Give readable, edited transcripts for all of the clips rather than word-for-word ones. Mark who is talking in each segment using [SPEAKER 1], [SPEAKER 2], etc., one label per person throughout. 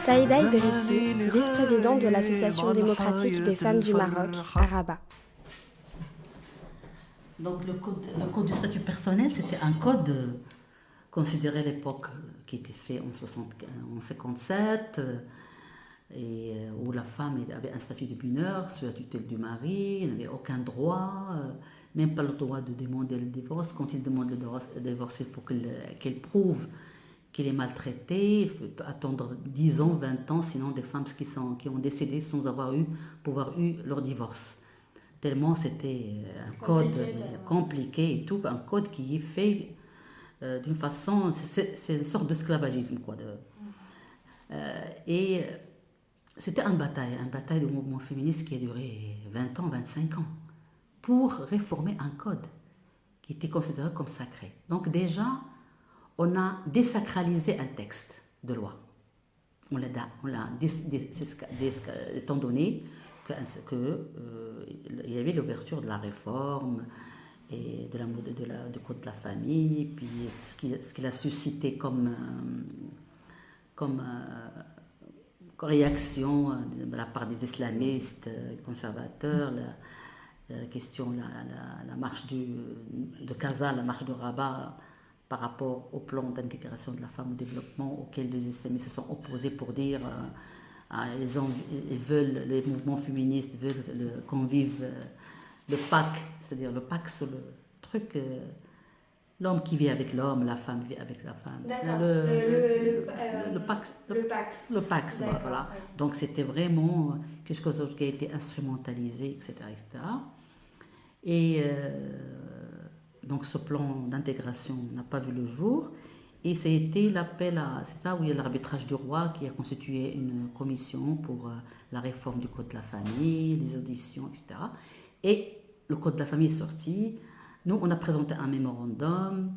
[SPEAKER 1] Saïda Idrissi, vice-présidente de l'Association démocratique des femmes du Maroc, à Rabat.
[SPEAKER 2] Donc le code du statut personnel, c'était un code considéré à l'époque qui était fait en 1957 où la femme avait un statut de mineure sous la tutelle du mari, elle n'avait aucun droit, même pas le droit de demander le divorce. Quand il demande le divorce, il faut qu'elle prouve qu'il est maltraité. Il faut attendre 10 ans, 20 ans, sinon des femmes qui ont décédé sans avoir eu leur divorce. Tellement c'était un code compliqué et tout, un code qui est fait d'une façon, c'est une sorte d'esclavagisme quoi. Et c'était une bataille du mouvement féministe qui a duré 20 ans, 25 ans pour réformer un code qui était considéré comme sacré. Donc déjà, on a désacralisé un texte de loi. On l'a étant donné qu'il y avait l'ouverture de la réforme et du code de la famille, puis ce qu'il a suscité comme réaction de la part des islamistes, conservateurs, la question, la marche de Casa, la marche de Rabat, par rapport au plan d'intégration de la femme au développement auquel les islamistes se sont opposés pour dire ils veulent, les mouvements féministes veulent qu'on vive le pacte, c'est-à-dire le pacte sur le truc, l'homme qui vit avec l'homme, la femme vit avec la femme. Le pacte, voilà. Ouais. Donc c'était vraiment quelque chose qui a été instrumentalisé, etc. Et donc ce plan d'intégration n'a pas vu le jour. Et ça a été c'est ça où il y a l'arbitrage du roi qui a constitué une commission pour la réforme du code de la famille, les auditions, etc. Et le code de la famille est sorti. Nous, on a présenté un mémorandum.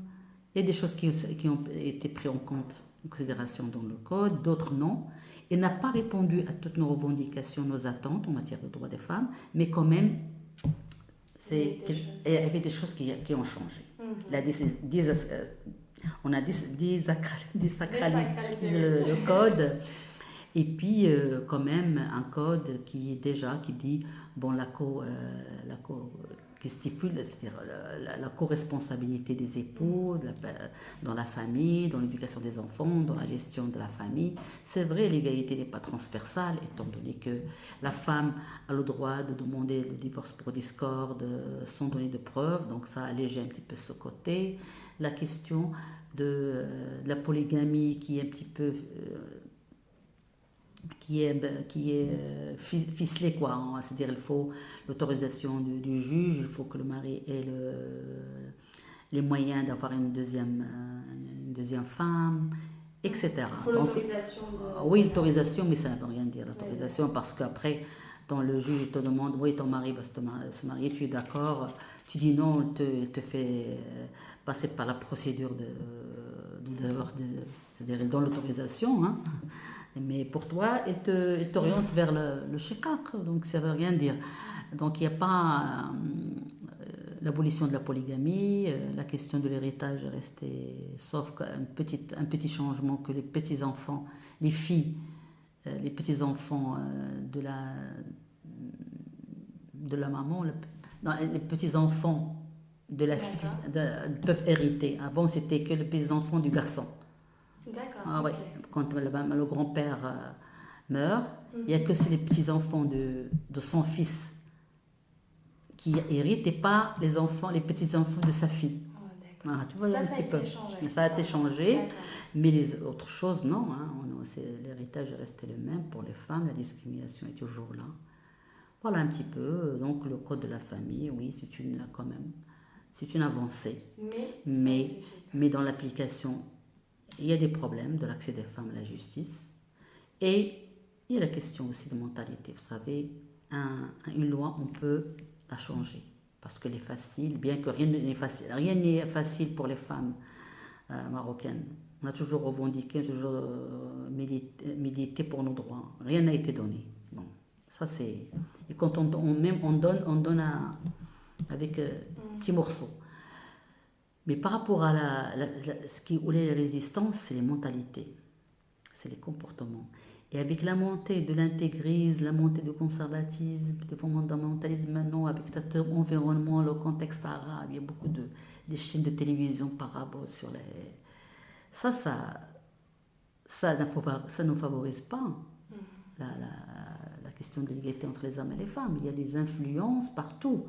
[SPEAKER 2] Il y a des choses qui ont été prises en compte, en considération dans le code, d'autres non. Il n'a pas répondu à toutes nos revendications, nos attentes en matière de droits des femmes, mais quand même, il y avait des choses qui ont changé. On a désacralisé le code, et puis quand même un code qui dit bon qui stipule, c'est-à-dire la co-responsabilité des époux dans la famille, dans l'éducation des enfants, dans la gestion de la famille. C'est vrai, l'égalité n'est pas transversale, étant donné que la femme a le droit de demander le divorce pour discorde sans donner de preuves, donc ça allège un petit peu ce côté. La question de la polygamie qui est un petit peu qui est ficelé quoi, hein. C'est-à-dire il faut l'autorisation du juge, il faut que le mari ait les moyens d'avoir une deuxième femme, etc.
[SPEAKER 1] Il faut l'autorisation
[SPEAKER 2] oui, l'autorisation, mais ça ne veut rien dire l'autorisation, parce qu'après dans le juge te demande oui, ton mari va se marier, tu es d'accord, tu dis non, il te fait passer par la procédure c'est-à-dire il donne l'autorisation, hein. Mais pour toi, il t'oriente vers le shikak, donc ça ne veut rien dire. Donc il n'y a pas l'abolition de la polygamie, la question de l'héritage est restée, sauf un petit changement que les petits-enfants, les filles, les petits-enfants de la maman, les petits-enfants de la fille peuvent hériter. Avant, c'était que les petits-enfants du garçon.
[SPEAKER 1] D'accord.
[SPEAKER 2] Ah, okay. Ouais. Quand le grand-père meurt, il n'y a que les petits-enfants de son fils qui héritent et pas les petits-enfants de sa fille.
[SPEAKER 1] Oh,
[SPEAKER 2] tu vois,
[SPEAKER 1] ça,
[SPEAKER 2] un petit peu. Ça a été changé, mais les autres choses, non. L'héritage est resté le même pour les femmes, la discrimination est toujours là. Voilà un petit peu. Donc le code de la famille, oui, c'est une avancée. Mais dans l'application, il y a des problèmes de l'accès des femmes à la justice. Et il y a la question aussi de mentalité. Vous savez, une loi, on peut la changer. Parce qu'elle est facile, bien que rien n'est facile pour les femmes marocaines. On a toujours revendiqué, toujours milité pour nos droits. Rien n'a été donné. Bon, ça c'est... Et quand on donne avec petits morceaux. Mais par rapport à ce qui est les résistances, c'est les mentalités. c'est les comportements. Et avec la montée de l'intégrisme, la montée du conservatisme, du fondamentalisme maintenant, avec cet environnement, le contexte arabe, il y a beaucoup des chaînes de télévision paraboles sur les... Ça ne favorise pas la question de l'égalité entre les hommes et les femmes. Il y a des influences partout.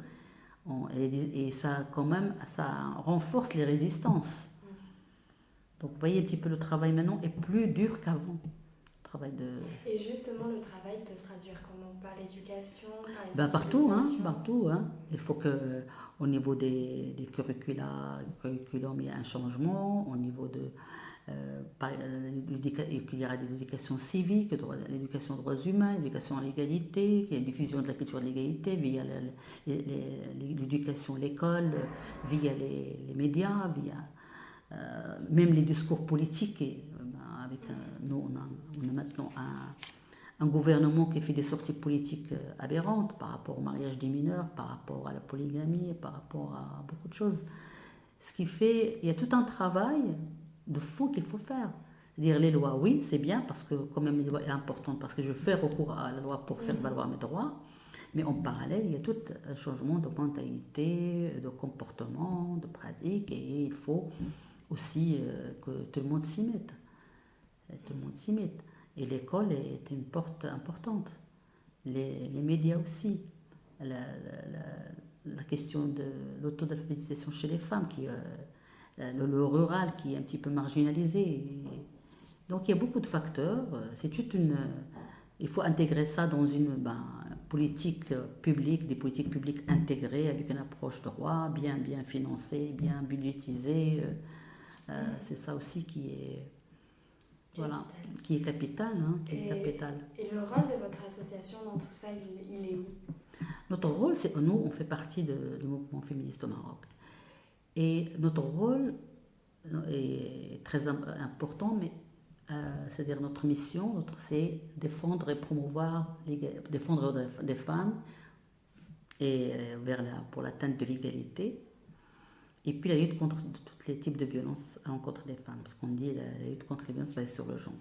[SPEAKER 2] Et ça, quand même, ça renforce les résistances. Donc, vous voyez un petit peu, le travail maintenant est plus dur qu'avant.
[SPEAKER 1] Et justement, le travail peut se traduire comment? Par l'éducation, par les
[SPEAKER 2] partout. Il faut qu'au niveau des curriculums, il y ait un changement. Au niveau de... il y aura l'éducation civique, l'éducation aux droits humains, l'éducation à l'égalité, la diffusion de la culture de l'égalité via l'éducation à l'école, via les médias, via même les discours politiques. Nous, on a maintenant un gouvernement qui fait des sorties politiques aberrantes par rapport au mariage des mineurs, par rapport à la polygamie, par rapport à beaucoup de choses. Ce qui fait, il y a tout un travail de fond qu'il faut faire. Dire les lois, oui, c'est bien, parce que quand même, les lois est importante, parce que je fais recours à la loi pour faire valoir mes droits, mais en parallèle, il y a tout un changement de mentalité, de comportement, de pratique, et il faut aussi que tout le monde s'y mette. Et l'école est une porte importante. Les médias aussi. La question de l'autodalphabétisation chez les femmes, le rural qui est un petit peu marginalisé. Donc il y a beaucoup de facteurs. Il faut intégrer ça dans une politique publique, des politiques publiques intégrées avec une approche droit, bien financée, bien budgétisée. C'est ça aussi qui est... Voilà, qui est capital.
[SPEAKER 1] Et le rôle de votre association dans tout ça, il est où?
[SPEAKER 2] Notre rôle, nous, on fait partie du mouvement féministe au Maroc. Et notre rôle est très important, mais c'est-à-dire notre mission, c'est défendre et promouvoir, défendre des femmes et pour l'atteinte de l'égalité. Et puis la lutte contre tous les types de violences à l'encontre des femmes, parce qu'on dit la lutte contre les violences basées sur le genre.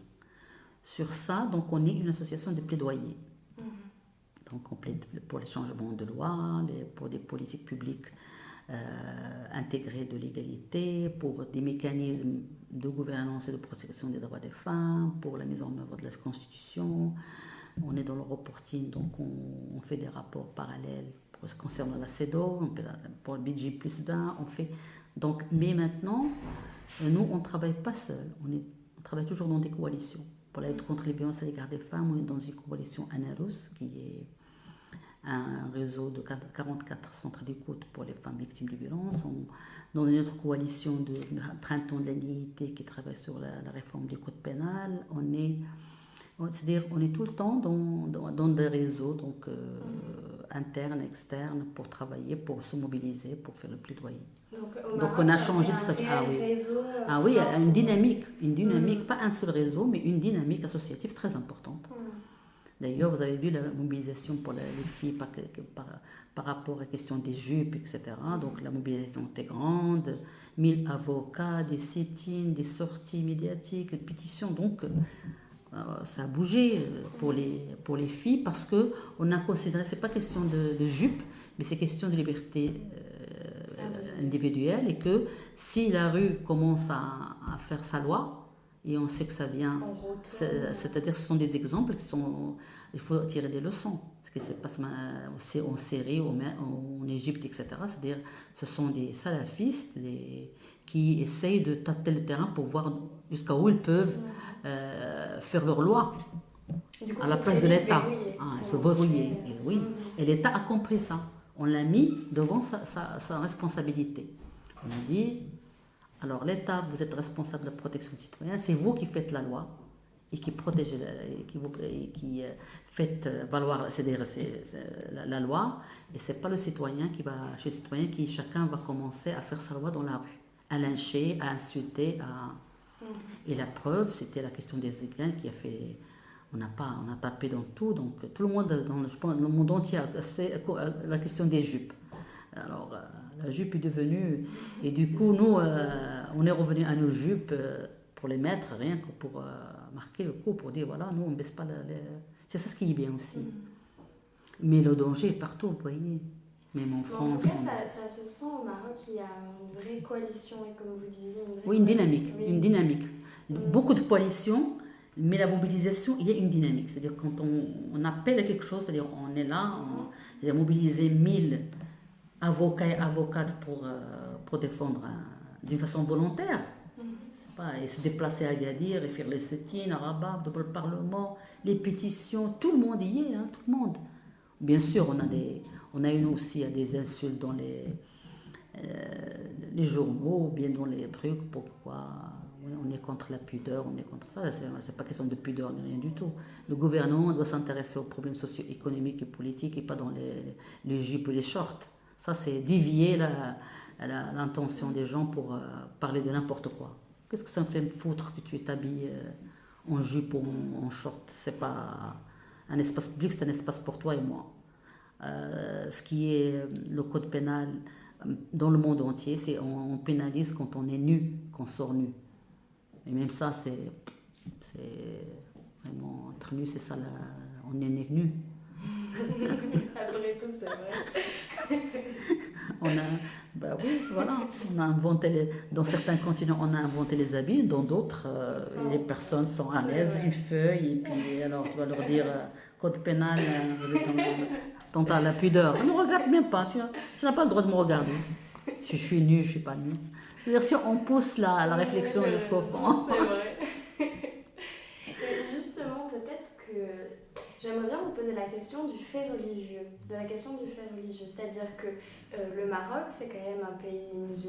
[SPEAKER 2] Sur ça, donc on est une association de plaidoyer. Donc on plaide pour les changements de loi, pour des politiques publiques intégrées de l'égalité, pour des mécanismes de gouvernance et de protection des droits des femmes, pour la mise en œuvre de la Constitution. On est dans le reporting, donc on fait des rapports parallèles concernant la CEDAW, pour le budget plus d'un, on fait... Donc, mais maintenant, nous, on ne travaille pas seul, on travaille toujours dans des coalitions. Pour la lutte contre les violences à l'égard des femmes, on est dans une coalition ANARUS, qui est un réseau de 44 centres d'écoute pour les femmes victimes de violences. Dans une autre coalition de Printemps de la dignité qui travaille sur la réforme du code pénal. C'est-à-dire on est tout le temps dans des réseaux internes, externes, pour travailler, pour se mobiliser, pour faire le plaidoyer. Donc on a changé de statut. Oui, une dynamique, pas un seul réseau, mais une dynamique associative très importante. D'ailleurs, vous avez vu la mobilisation pour les filles par rapport à la question des jupes, etc. Donc la mobilisation était grande, 1000 avocats, des sit-ins, des sorties médiatiques, des pétitions. Donc ça a bougé pour les filles parce qu'on a considéré, c'est pas question de jupe, mais c'est question de liberté individuelle, et que si la rue commence à faire sa loi, et on sait que ça vient, c'est-à-dire ce sont des exemples il faut tirer des leçons. Ce qui se passe en Syrie, en Égypte, etc. C'est-à-dire ce sont des salafistes qui essayent de tâter le terrain pour voir jusqu'à où ils peuvent faire leur loi à la place de l'État. Il faut verrouiller. Et l'État a compris ça. On l'a mis devant sa responsabilité. On a dit, alors l'État, vous êtes responsable de la protection des citoyens, c'est vous qui faites la loi et qui protégez, qui faites valoir la loi, et c'est pas le citoyen qui va, chez le citoyen, qui chacun va commencer à faire sa loi dans la rue, à lyncher, à insulter, Et la preuve, c'était la question des écrins qui a fait... On a tapé dans tout, donc tout le monde, le monde entier, c'est la question des jupes. Alors, la jupe est devenue... Et du coup, nous, on est revenu à nos jupes pour les mettre, rien que pour marquer le coup, pour dire voilà, nous on ne baisse pas C'est ça ce qui est bien aussi. Mais le danger est partout, vous voyez. Même en France.
[SPEAKER 1] En tout cas, ça se sent au Maroc, il y a une vraie coalition, et comme vous disiez,
[SPEAKER 2] une dynamique. Une dynamique. Beaucoup de coalitions, mais la mobilisation, il y a une dynamique. C'est-à-dire quand on appelle à quelque chose, c'est-à-dire on est là, on a mobilisé 1000 avocats et avocates pour défendre d'une façon volontaire. C'est pas, et se déplacer à Agadir et faire les sit-ins à Rabat, devant le Parlement, les pétitions, tout le monde y est, tout le monde. Bien sûr, on a eu aussi des insultes dans les journaux, ou bien dans les trucs, pourquoi on est contre la pudeur, on est contre ça. C'est pas question de pudeur ni rien du tout. Le gouvernement doit s'intéresser aux problèmes socio-économiques et politiques et pas dans les jupes et les shorts. Ça, c'est dévier l'intention des gens pour parler de n'importe quoi. Qu'est-ce que ça me fait me foutre que tu t'habilles en jupe ou en short? C'est pas un espace public, c'est un espace pour toi et moi. Ce qui est le code pénal dans le monde entier, c'est on pénalise quand on est nu, qu'on sort nu. Et même ça, c'est vraiment être nu, c'est ça, on est né nu.
[SPEAKER 1] Après tout, c'est vrai.
[SPEAKER 2] Oui, voilà, on a inventé dans certains continents, on a inventé les habits, dans d'autres, les personnes sont à l'aise, une feuille, et puis alors tu vas leur dire code pénal, vous êtes dans la pudeur. Ne regarde même pas, tu n'as pas le droit de me regarder. Si je suis nue, je ne suis pas nue. C'est-à-dire si on pousse la réflexion jusqu'au fond.
[SPEAKER 1] C'est vrai. Et justement, peut-être que j'aimerais bien vous poser la question du fait religieux, c'est-à-dire que le Maroc, c'est quand même un pays musulman.